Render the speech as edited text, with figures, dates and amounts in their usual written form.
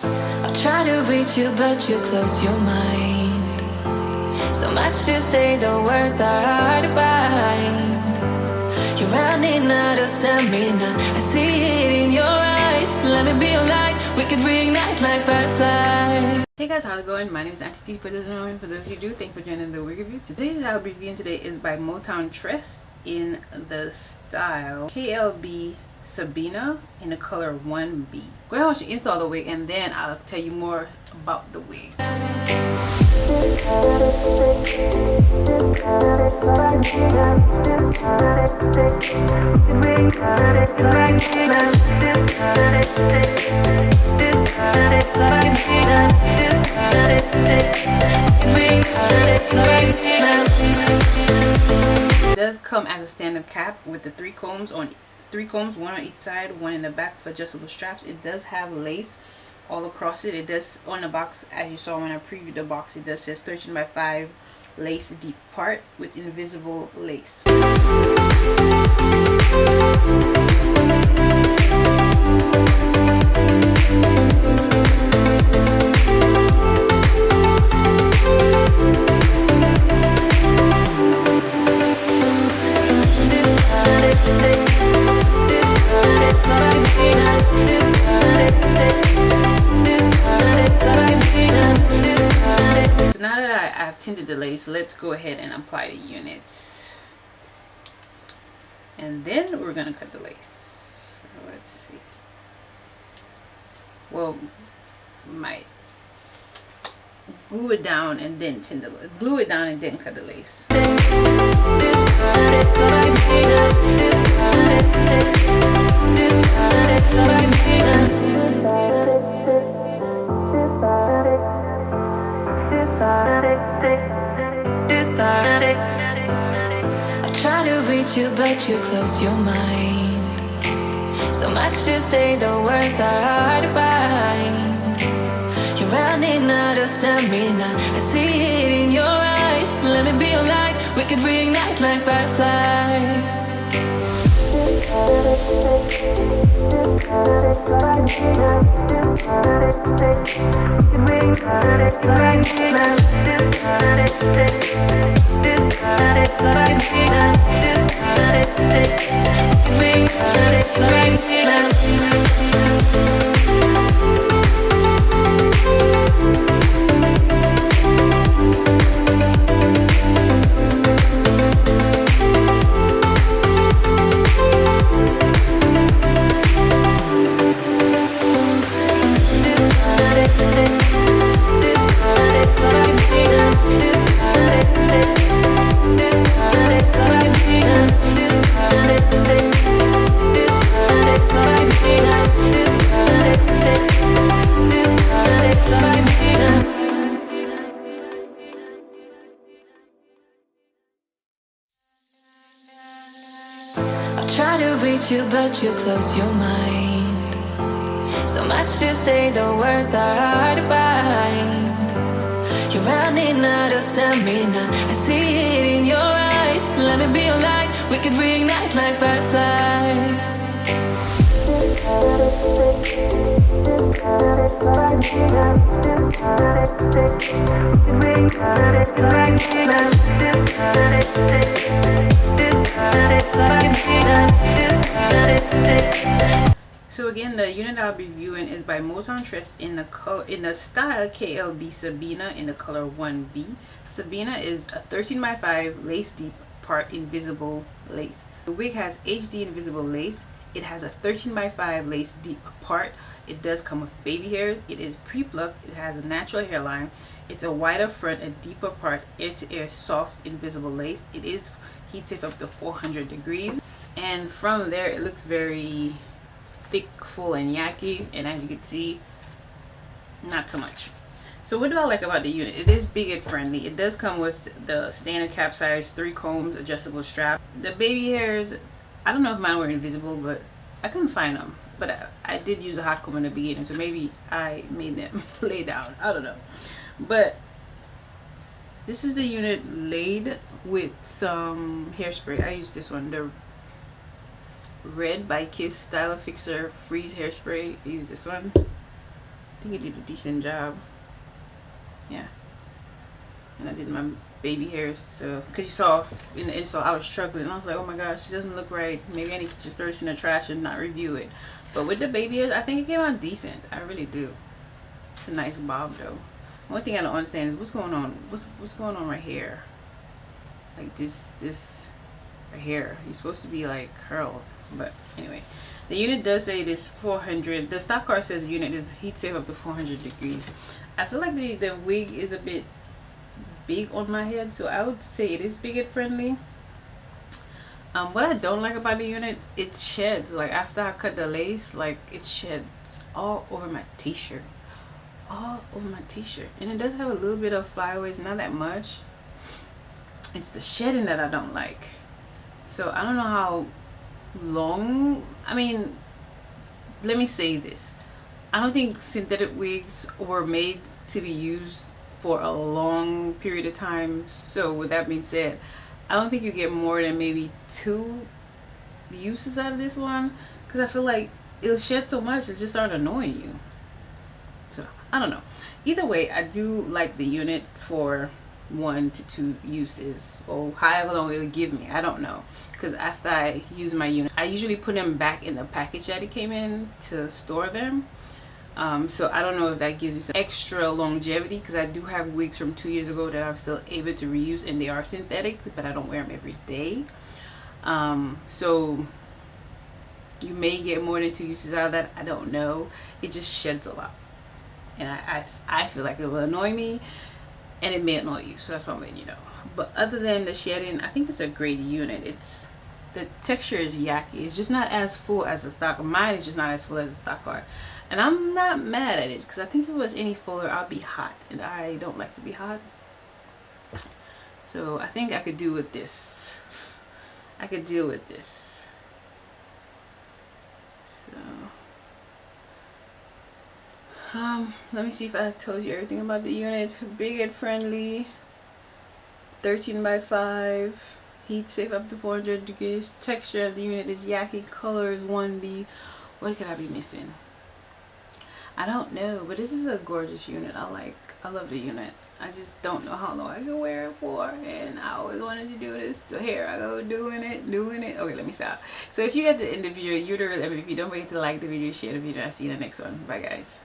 I'll try to reach you, but you close your mind. So much to say, the words are hard to find. You're running out of stamina, I see it in your eyes. Let me be your light, we could reignite like firefly. Hey guys, how's it going? My name is Auntie T. For those of you who do, thank you for joining the wig review. Today's I'll be reviewing today is by Motown Tress in the style KLP Sabian in the color 1B. Go ahead and watch you install the wig, and then I'll tell you more about the wig. It does come as a standard cap with the three combs, one on each side, one in the back for adjustable straps. It does have lace all across it. It does, on the box, as you saw when I previewed the box, it does says 13x5 lace deep part with invisible lace. I've tinted the lace. Let's go ahead and apply the units, and then we're gonna cut the lace. Let's see. Well, might glue it down and then tint the lace. Glue it down and then cut the lace. I'll try to reach you, but you close your mind. So much to say, the words are hard to find. You're running out of stamina, I see it in your eyes. Let me be your light, we could reignite like fireflies. Try to reach you, but you close your mind. So much to say, the words are hard to find. You're running out of stamina, I see it in your eyes. Let me be your light, we could reignite like fireflies. So again, the unit I'll be reviewing is by Motown Tress in the style KLP Sabian in the color 1B. Sabian is a 13x5 lace deep part invisible lace. The wig has HD invisible lace. It has a 13x5 lace deep part. It does come with baby hairs. It is pre-plucked. It has a natural hairline. It's a wider front and deeper part, ear-to-ear soft invisible lace. It is heated up to 400 degrees, and from there it looks very thick, full, and yaki, and as you can see, not too much. So what do I like about the unit? It is big and friendly. It does come with the standard cap size, 3 combs, adjustable strap. The baby hairs, I don't know if mine were invisible, but I couldn't find them. But I did use a hot comb in the beginning, so maybe I made them lay down. I don't know. But this is the unit laid with some hairspray. I used this one, the Red by Kiss Styler Fixer Freeze Hairspray. I use this one. I think it did a decent job. Yeah. And I did my baby hairs, so because you saw in the install I was struggling. I was like, oh my gosh, it doesn't look right. Maybe I need to just throw this in the trash and not review it. But with the baby hairs, I think it came out decent. I really do. It's a nice bob though. One thing I don't understand is what's going on. What's going on right here? Like this right here. You're supposed to be like curled, but anyway. The unit does say this 400. The stock card says unit is heat safe up to 400 degrees. I feel like the wig is a bit big on my head, so I would say it is bigot friendly. What I don't like about the unit, it sheds. Like after I cut the lace, like it sheds all over my t-shirt. All over my t-shirt. And it does have a little bit of flyaways, not that much. It's the shedding that I don't like. So I don't know how long, I mean, let me say this. I don't think synthetic wigs were made to be used for a long period of time. So with that being said, I don't think you get more than maybe 2 uses out of this one, because I feel like it'll shed so much it just start annoying you. So I don't know. Either way, I do like the unit for 1 to 2 uses, or however long it'll give me. I don't know, because after I use my unit, I usually put them back in the package that it came in to store them. So I don't know if that gives you some extra longevity, because I do have wigs from 2 years ago that I'm still able to reuse, and they are synthetic, but I don't wear them every day. So you may get more than 2 uses out of that. I don't know. It just sheds a lot, and I feel like it will annoy me, and it may annoy you. So that's what I'm letting you know. But other than the shedding, I think it's a great unit. The texture is yucky. It's just not as full as the stock. Mine is just not as full as the stock card. And I'm not mad at it, because I think if it was any fuller, I'd be hot. And I don't like to be hot. So I think I could do with this. I could deal with this. So let me see if I told you everything about the unit. Bigot friendly. 13x5. Heat safe up to 400 degrees. Texture of the unit is yucky. Color is 1B. What could I be missing? I don't know, but this is a gorgeous unit. I love the unit. I just don't know how long I can wear it for, and I always wanted to do this. So here I go, doing it. Okay, let me stop. So if you got the end of the video, you're the real MVP. Don't forget to like the video, share the video. I'll see you in the next one. Bye guys.